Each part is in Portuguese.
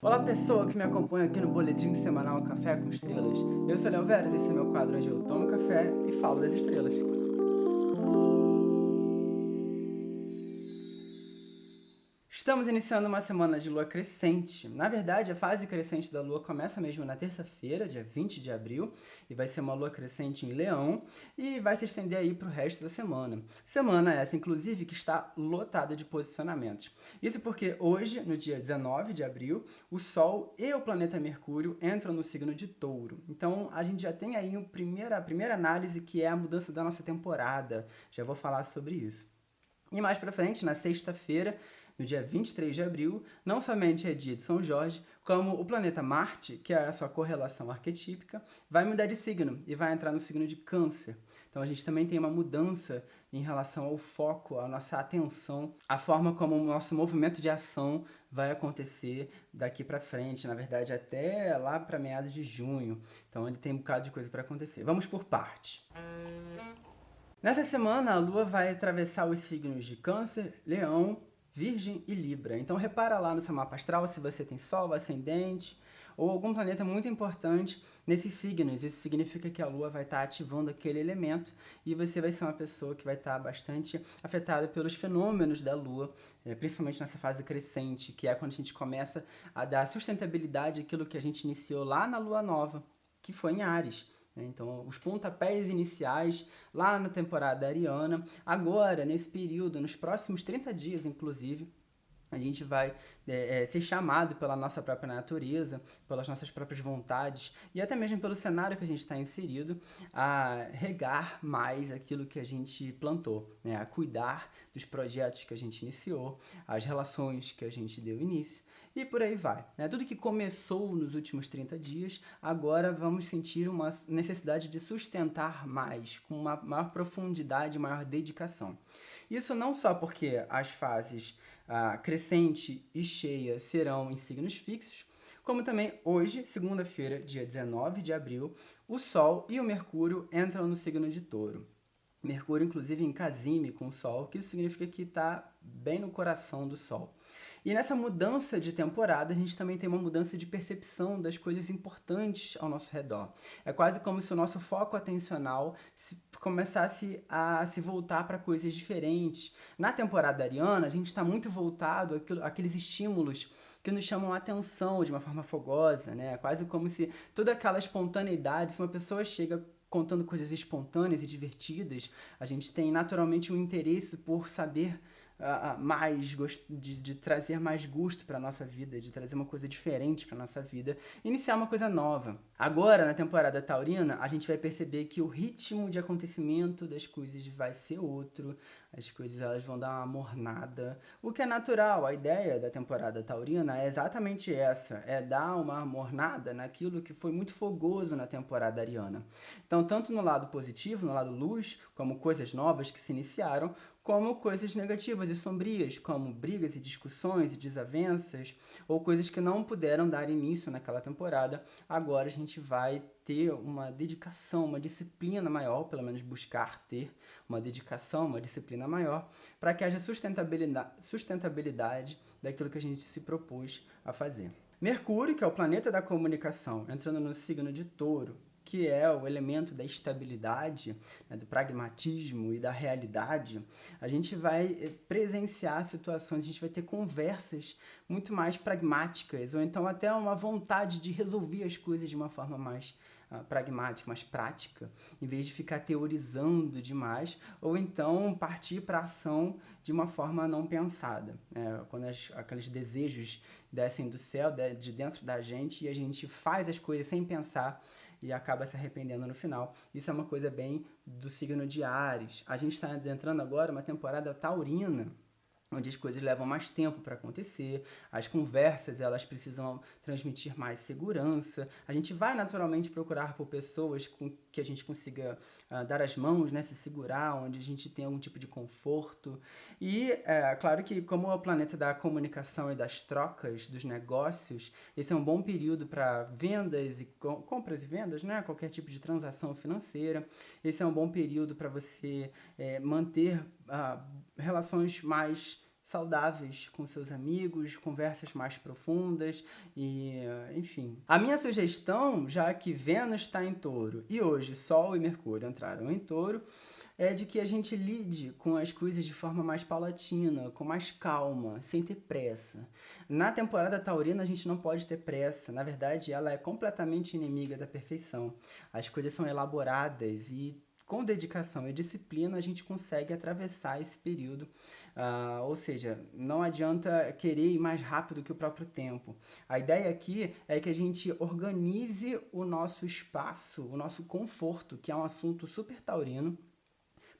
Olá pessoa que me acompanha aqui no boletim semanal Café com Estrelas. Eu sou Léo Veras e esse é meu quadro onde eu tomo café e falo das estrelas. Estamos iniciando uma semana de lua crescente. Na verdade, a fase crescente da lua começa mesmo na terça-feira, dia 20 de abril, e vai ser uma lua crescente em Leão e vai se estender aí para o resto da semana. Semana essa, inclusive, que está lotada de posicionamentos. Isso porque hoje, no dia 19 de abril, o Sol e o planeta Mercúrio entram no signo de Touro. Então, a gente já tem aí a primeira análise, que é a mudança da nossa temporada. Já vou falar sobre isso. E mais pra frente, na sexta-feira, no dia 23 de abril, não somente é dia de São Jorge, como o planeta Marte, que é a sua correlação arquetípica, vai mudar de signo e vai entrar no signo de Câncer. Então a gente também tem uma mudança em relação ao foco, à nossa atenção, a forma como o nosso movimento de ação vai acontecer daqui para frente, na verdade até lá para meados de junho. Então ele tem um bocado de coisa para acontecer. Vamos por parte. Nessa semana, a Lua vai atravessar os signos de Câncer, Leão, Virgem e Libra. Então repara lá no seu mapa astral se você tem Sol, Ascendente ou algum planeta muito importante nesses signos. Isso significa que a Lua vai estar ativando aquele elemento e você vai ser uma pessoa que vai estar bastante afetada pelos fenômenos da Lua, principalmente nessa fase crescente, que é quando a gente começa a dar sustentabilidade àquilo que a gente iniciou lá na Lua Nova, que foi em Áries. Então, os pontapés iniciais lá na temporada ariana, agora, nesse período, nos próximos 30 dias, inclusive, a gente vai ser chamado pela nossa própria natureza, pelas nossas próprias vontades e até mesmo pelo cenário que a gente está inserido, a regar mais aquilo que a gente plantou, né? A cuidar dos projetos que a gente iniciou, as relações que a gente deu início e por aí vai, né? Tudo que começou nos últimos 30 dias, agora vamos sentir uma necessidade de sustentar mais, com uma maior profundidade, maior dedicação. Isso não só porque as fases crescente e cheia serão em signos fixos, como também hoje, segunda-feira, dia 19 de abril, o Sol e o Mercúrio entram no signo de Touro. Mercúrio, inclusive, em casime com o Sol, que isso significa que está bem no coração do Sol. E nessa mudança de temporada, a gente também tem uma mudança de percepção das coisas importantes ao nosso redor. É quase como se o nosso foco atencional começasse a se voltar para coisas diferentes. Na temporada ariana, a gente está muito voltado àqueles estímulos que nos chamam a atenção de uma forma fogosa, né? Quase como se toda aquela espontaneidade, se uma pessoa chega contando coisas espontâneas e divertidas, a gente tem naturalmente um interesse por saber mais, de trazer mais gosto para a nossa vida, de trazer uma coisa diferente para a nossa vida, iniciar uma coisa nova. Agora, na temporada taurina, a gente vai perceber que o ritmo de acontecimento das coisas vai ser outro, as coisas elas vão dar uma mornada, o que é natural. A ideia da temporada taurina é exatamente essa, é dar uma mornada naquilo que foi muito fogoso na temporada ariana. Então, tanto no lado positivo, no lado luz, como coisas novas que se iniciaram, como coisas negativas e sombrias, como brigas e discussões e desavenças, ou coisas que não puderam dar início naquela temporada. Agora a gente vai ter uma dedicação, uma disciplina maior, pelo menos buscar ter uma dedicação, uma disciplina maior, para que haja sustentabilidade daquilo que a gente se propôs a fazer. Mercúrio, que é o planeta da comunicação, entrando no signo de Touro, que é o elemento da estabilidade, né, do pragmatismo e da realidade, a gente vai presenciar situações, a gente vai ter conversas muito mais pragmáticas, ou então até uma vontade de resolver as coisas de uma forma mais pragmática, mais prática, em vez de ficar teorizando demais, ou então partir para a ação de uma forma não pensada. Quando aqueles desejos descem do céu, de dentro da gente, e a gente faz as coisas sem pensar, e acaba se arrependendo no final. Isso é uma coisa bem do signo de Áries. A gente está adentrando agora uma temporada taurina, onde as coisas levam mais tempo para acontecer, as conversas elas precisam transmitir mais segurança, a gente vai naturalmente procurar por pessoas com que a gente consiga dar as mãos, né, se segurar, onde a gente tem algum tipo de conforto, e claro que como é o planeta da comunicação e das trocas, dos negócios, esse é um bom período para vendas e compras e vendas, né, qualquer tipo de transação financeira, esse é um bom período para você manter relações mais saudáveis com seus amigos, conversas mais profundas e, enfim. A minha sugestão, já que Vênus está em Touro e hoje Sol e Mercúrio entraram em Touro, é de que a gente lide com as coisas de forma mais paulatina, com mais calma, sem ter pressa. Na temporada taurina a gente não pode ter pressa, na verdade ela é completamente inimiga da perfeição. As coisas são elaboradas e com dedicação e disciplina a gente consegue atravessar esse período, ou seja, não adianta querer ir mais rápido que o próprio tempo. A ideia aqui é que a gente organize o nosso espaço, o nosso conforto, que é um assunto super taurino,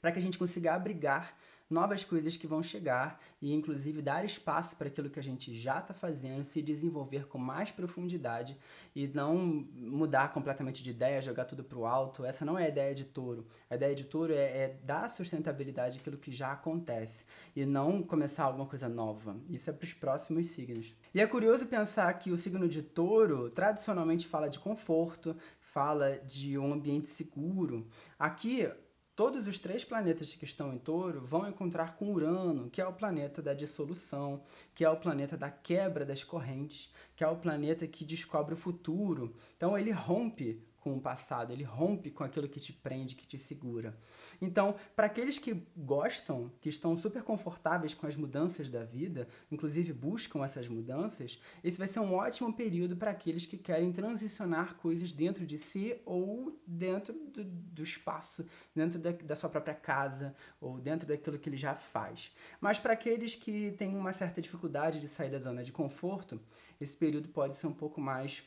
para que a gente consiga abrigar novas coisas que vão chegar e, inclusive, dar espaço para aquilo que a gente já está fazendo se desenvolver com mais profundidade e não mudar completamente de ideia, jogar tudo para o alto. Essa não é a ideia de Touro. A ideia de Touro é dar sustentabilidade àquilo que já acontece e não começar alguma coisa nova. Isso é para os próximos signos. E é curioso pensar que o signo de Touro tradicionalmente fala de conforto, fala de um ambiente seguro. Aqui, todos os 3 planetas que estão em Touro vão encontrar com Urano, que é o planeta da dissolução, que é o planeta da quebra das correntes, que é o planeta que descobre o futuro. Então ele rompe com o passado, ele rompe com aquilo que te prende, que te segura. Então, para aqueles que gostam, que estão super confortáveis com as mudanças da vida, inclusive buscam essas mudanças, esse vai ser um ótimo período para aqueles que querem transicionar coisas dentro de si ou dentro do espaço, dentro da sua própria casa ou dentro daquilo que ele já faz. Mas para aqueles que têm uma certa dificuldade de sair da zona de conforto, esse período pode ser um pouco mais...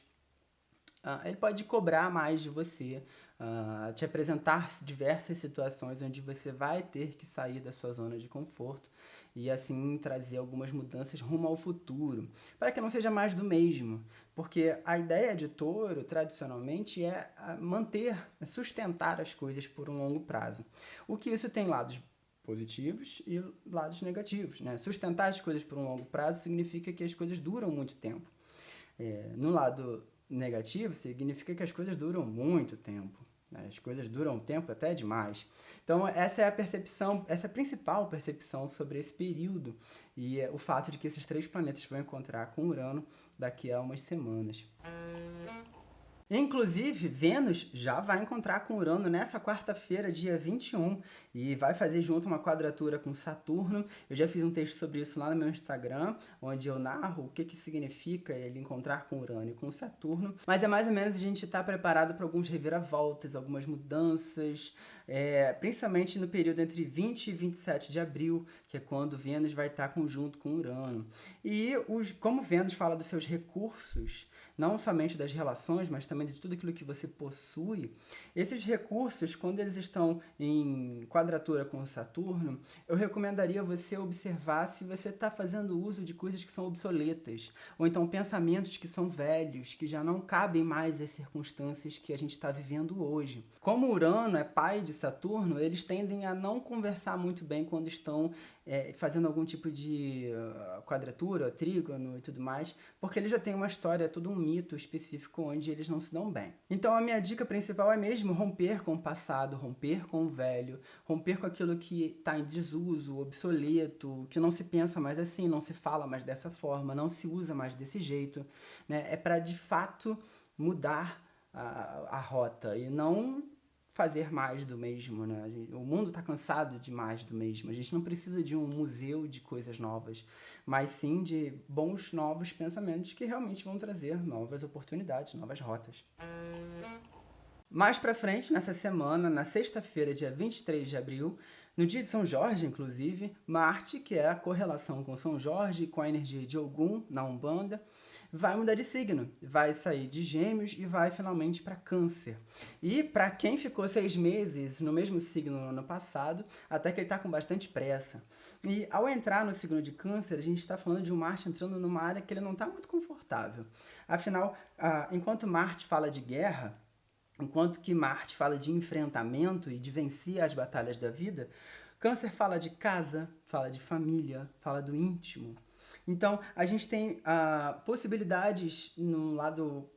ele pode cobrar mais de você, te apresentar diversas situações onde você vai ter que sair da sua zona de conforto e assim trazer algumas mudanças rumo ao futuro, para que não seja mais do mesmo, porque a ideia de Touro, tradicionalmente, é manter, sustentar as coisas por um longo prazo. O que isso tem lados positivos e lados negativos, né? Sustentar as coisas por um longo prazo significa que as coisas duram muito tempo. No lado negativo, significa que as coisas duram muito tempo. As coisas duram tempo até demais. Então, essa é a percepção, essa é a principal percepção sobre esse período e o fato de que esses 3 planetas vão encontrar com Urano daqui a umas semanas. Inclusive, Vênus já vai encontrar com Urano nessa quarta-feira, dia 21, e vai fazer junto uma quadratura com Saturno. Eu já fiz um texto sobre isso lá no meu Instagram, onde eu narro o que significa ele encontrar com Urano e com Saturno. Mas é mais ou menos a gente estar preparado para alguns reviravoltas, algumas mudanças, principalmente no período entre 20 e 27 de abril, que é quando Vênus vai estar conjunto com Urano. E como Vênus fala dos seus recursos, não somente das relações, mas também de tudo aquilo que você possui, esses recursos, quando eles estão em quadratura com Saturno, eu recomendaria você observar se você está fazendo uso de coisas que são obsoletas, ou então pensamentos que são velhos, que já não cabem mais às circunstâncias que a gente está vivendo hoje. Como Urano é pai de Saturno, eles tendem a não conversar muito bem quando estão fazendo algum tipo de quadratura, trígono e tudo mais, porque eles já têm uma história, todo um mito específico onde eles não se dão bem. Então a minha dica principal é mesmo romper com o passado, romper com o velho, romper com aquilo que está em desuso, obsoleto, que não se pensa mais assim, não se fala mais dessa forma, não se usa mais desse jeito, né? É para de fato mudar a rota e não fazer mais do mesmo, né? O mundo está cansado de mais do mesmo. A gente não precisa de um museu de coisas novas, mas sim de bons novos pensamentos que realmente vão trazer novas oportunidades, novas rotas. Mais pra frente, nessa semana, na sexta-feira, dia 23 de abril, no dia de São Jorge, inclusive, Marte, que é a correlação com São Jorge, com a energia de Ogum na Umbanda, vai mudar de signo, vai sair de Gêmeos e vai finalmente para Câncer. E para quem ficou 6 meses no mesmo signo no ano passado, até que ele está com bastante pressa. E ao entrar no signo de Câncer, a gente está falando de um Marte entrando numa área que ele não está muito confortável. Afinal, enquanto Marte fala de guerra, enquanto que Marte fala de enfrentamento e de vencer as batalhas da vida, Câncer fala de casa, fala de família, fala do íntimo. Então, a gente tem possibilidades no lado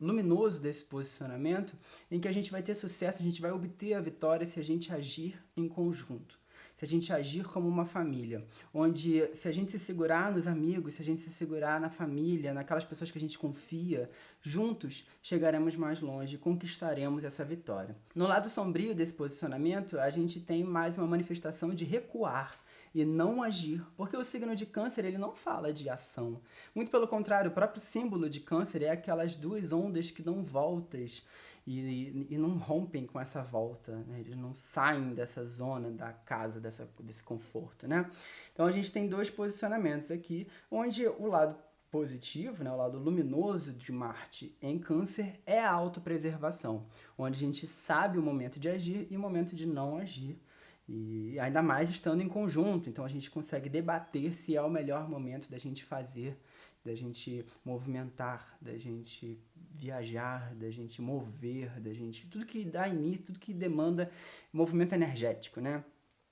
luminoso desse posicionamento, em que a gente vai ter sucesso, a gente vai obter a vitória se a gente agir em conjunto. se a gente agir como uma família, onde se a gente se segurar nos amigos, se a gente se segurar na família, naquelas pessoas que a gente confia, juntos chegaremos mais longe e conquistaremos essa vitória. No lado sombrio desse posicionamento, a gente tem mais uma manifestação de recuar e não agir, porque o signo de Câncer ele não fala de ação. Muito pelo contrário, o próprio símbolo de Câncer é aquelas duas ondas que dão voltas e não rompem com essa volta, né? Eles não saem dessa zona da casa, desse conforto, né? Então a gente tem dois posicionamentos aqui, onde o lado positivo, né, o lado luminoso de Marte em Câncer é a autopreservação, onde a gente sabe o momento de agir e o momento de não agir. E ainda mais estando em conjunto, então a gente consegue debater se é o melhor momento da gente fazer, da gente movimentar, da gente viajar, da gente mover, da gente... tudo que dá início, tudo que demanda movimento energético, né?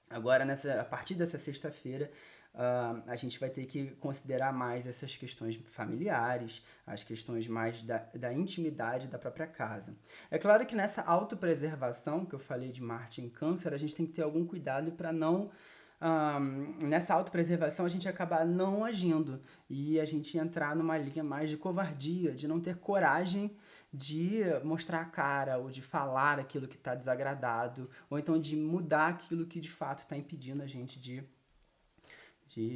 Agora, a partir dessa sexta-feira, a gente vai ter que considerar mais essas questões familiares, as questões mais da intimidade da própria casa. É claro que nessa autopreservação que eu falei de Marte em Câncer, a gente tem que ter algum cuidado para não... nessa autopreservação a gente acabar não agindo e a gente entrar numa linha mais de covardia, de não ter coragem de mostrar a cara ou de falar aquilo que está desagradado, ou então de mudar aquilo que de fato está impedindo a gente de,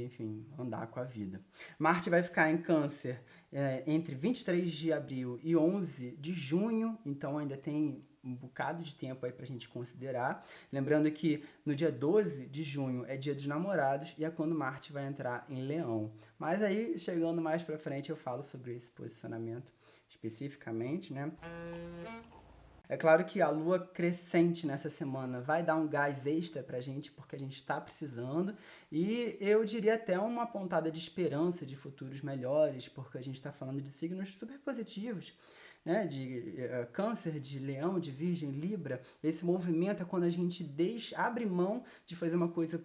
enfim, andar com a vida. Marte vai ficar em Câncer entre 23 de abril e 11 de junho, então ainda tem um bocado de tempo aí pra gente considerar. Lembrando que no dia 12 de junho é dia dos namorados e é quando Marte vai entrar em Leão. Mas aí, chegando mais pra frente, eu falo sobre esse posicionamento especificamente, né? É claro que a lua crescente nessa semana vai dar um gás extra pra gente, porque a gente tá precisando, e eu diria até uma pontada de esperança de futuros melhores, porque a gente tá falando de signos super positivos, né? De Câncer, de Leão, de Virgem, Libra. Esse movimento é quando a gente abre mão de fazer uma coisa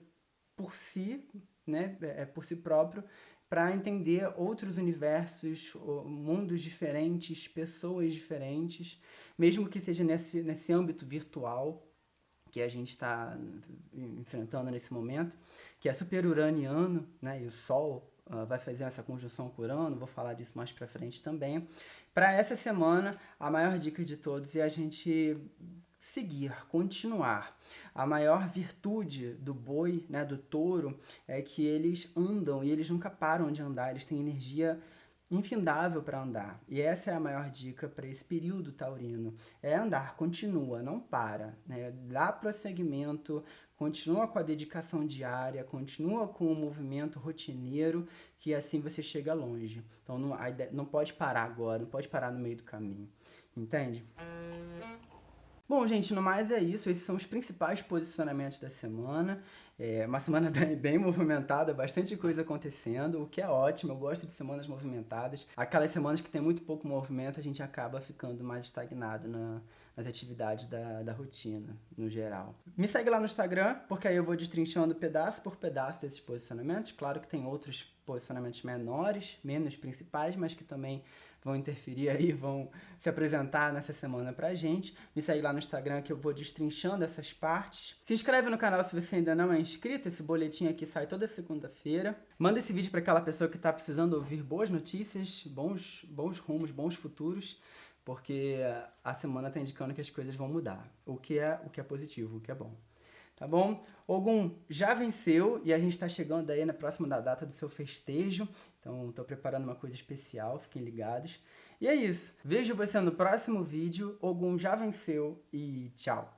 por si, né? Por si próprio, para entender outros universos, mundos diferentes, pessoas diferentes, mesmo que seja nesse âmbito virtual que a gente está enfrentando nesse momento, que é super uraniano, né? E o Sol vai fazer essa conjunção com Urano, vou falar disso mais para frente também. Para essa semana, a maior dica de todos é a gente seguir, continuar. A maior virtude do boi, né, do touro, é que eles andam e eles nunca param de andar, eles têm energia infindável para andar. E essa é a maior dica para esse período taurino. É andar, continua, não para, né? Dá prosseguimento, continua com a dedicação diária, continua com o movimento rotineiro, que assim você chega longe. Então não pode parar agora, não pode parar no meio do caminho. Entende? Bom, gente, no mais é isso. Esses são os principais posicionamentos da semana. É uma semana bem movimentada, bastante coisa acontecendo, o que é ótimo. Eu gosto de semanas movimentadas. Aquelas semanas que tem muito pouco movimento, a gente acaba ficando mais estagnado nas atividades da rotina, no geral. Me segue lá no Instagram, porque aí eu vou destrinchando pedaço por pedaço desses posicionamentos. Claro que tem outros posicionamentos menores, menos principais, mas que também vão interferir aí, vão se apresentar nessa semana pra gente. Me segue lá no Instagram que eu vou destrinchando essas partes. Se inscreve no canal se você ainda não é inscrito, esse boletim aqui sai toda segunda-feira. Manda esse vídeo para aquela pessoa que tá precisando ouvir boas notícias, bons rumos, bons futuros, porque a semana tá indicando que as coisas vão mudar, o que é positivo, o que é bom. Tá bom? Ogum já venceu e a gente tá chegando aí na próxima data do seu festejo. Então, tô preparando uma coisa especial, fiquem ligados. E é isso. Vejo você no próximo vídeo. Ogum já venceu e tchau.